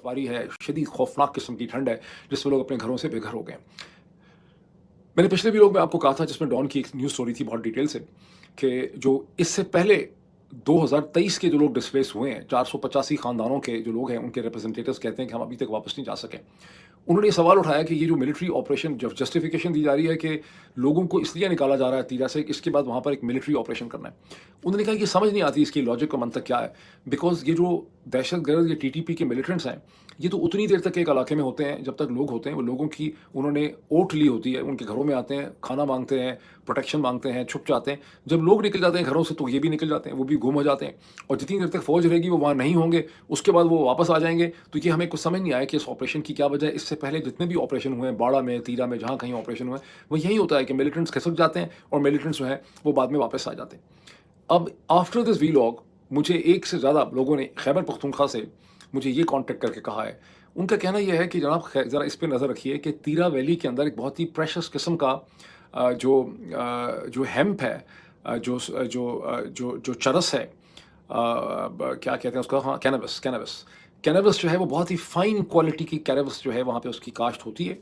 बर्फबारी है, शदीद खौफनाक किस्म की ठंड है, जिसमें लोग अपने घरों से बेघर हो गए। मैंने पिछले वीडियो में आपको कहा था, जिसमें डॉन की एक न्यूज़ स्टोरी थी बहुत डिटेल से, कि जो इससे पहले 2023 के जो लोग डिस्प्लेस हुए हैं, 485 खानदानों के जो लोग हैं, उनके रिप्रेजेंटेटिव्स कहते हैं कि हम अभी तक वापस नहीं जा सके। उन्होंने ये सवाल उठाया कि ये जो मिलिट्री ऑपरेशन, जब जस्टिफिकेशन दी जा रही है कि लोगों को इसलिए निकाला जा रहा है तीरा से, इसके बाद वहाँ पर एक मिलिट्री ऑपरेशन करना है। उन्होंने कहा कि समझ नहीं आती इसकी लॉजिक का मंतक क्या है, बिकॉज़ ये जो दहशतगर्द, ये टीटीपी के मिलिटेंट्स हैं, ये तो उतनी देर तक एक इलाके में होते हैं जब तक लोग होते हैं, वो लोगों की उन्होंने ओट ली होती है, उनके घरों में आते हैं, खाना मांगते हैं, प्रोटेक्शन मांगते हैं, छुप जाते हैं। जब लोग निकल जाते हैं घरों से तो ये भी निकल जाते हैं, वो भी गुम हो जाते हैं, और जितनी देर तक फौज रहेगी वो वहाँ नहीं होंगे, उसके बाद वो वापस आ जाएंगे। तो ये हमें कुछ समझ नहीं आया कि इस ऑपरेशन की क्या वजह है। इससे पहले जितने भी ऑपरेशन हुए हैं, बाड़ा में, तीरा में, जहाँ कहीं ऑपरेशन हुए, वो यही होता है कि मिलिटेंट्स खिसक जाते हैं और मिलिटेंट्स जो है वो बाद में वापस आ जाते हैं। अब आफ्टर दिस वीलॉग मुझे एक से ज़्यादा लोगों ने खैबर पख्तूनख्वा से मुझे ये कांटेक्ट करके कहा है। उनका कहना यह है कि जनाब ज़रा इस पे नज़र रखिए कि तीरा वैली के अंदर एक बहुत ही प्रेशस किस्म का जो हेम्प है, जो चरस है, क्या कहते हैं उसका, हाँ, कैनबिस। कैनबिस जो है वो बहुत ही फाइन क्वालिटी की कैनबिस जो है वहाँ पे उसकी काश्त होती है,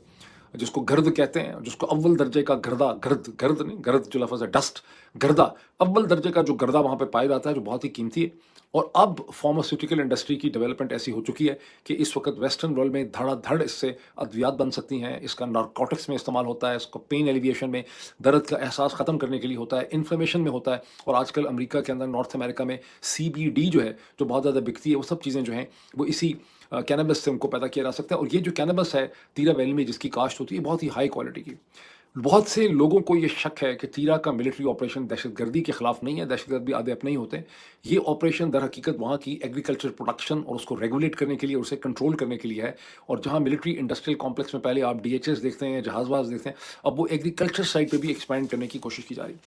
जिसको गर्द कहते हैं, जिसको अव्वल दर्जे का गर्दा, गर्द नहीं, गर्द जो लफ्ज़ है डस्ट, गर्दा, अव्वल दर्जे का जो गर्दा वहाँ पे पाया जाता है, जो बहुत ही कीमती है। और अब फार्मास्यूटिकल इंडस्ट्री की डेवलपमेंट ऐसी हो चुकी है कि इस वक्त वेस्टर्न वर्ल्ड में धड़ाधड़ इससे अद्वियात बन सकती हैं। इसका नारकोटिक्स में इस्तेमाल होता है, इसको पेन एलिविएशन में, दर्द का एहसास ख़त्म करने के लिए होता है, इन्फ्लेमेशन में होता है, और आजकल अमेरिका के अंदर, नॉर्थ अमेरिका में CBD जो है, जो बहुत ज़्यादा बिकती है, वो सब चीज़ें जो हैं वो इसी कैनबिस से उनको पैदा किया जा सकता है। और ये जो कैनबिस है तीरा वैली में जिसकी काश्त होती है, बहुत ही हाई क्वालिटी की। बहुत से लोगों को ये शक है कि तीरा का मिलिट्री ऑपरेशन दहशतगर्दी के खिलाफ नहीं है, दहशतगर्द भी आधे अपने ही होते हैं। ये ऑपरेशन दर हकीकत वहाँ की एग्रीकल्चर प्रोडक्शन और उसको रेगुलेट करने के लिए, उसे कंट्रोल करने के लिए है। और जहाँ मिलिट्री इंडस्ट्रियल कॉम्प्लेक्स में पहले आप DHS देखते हैं, जहाजबाज देखते हैं, अब वो एग्रीकल्चर साइड पे भी एक्सपैंड करने की कोशिश की जा रही है।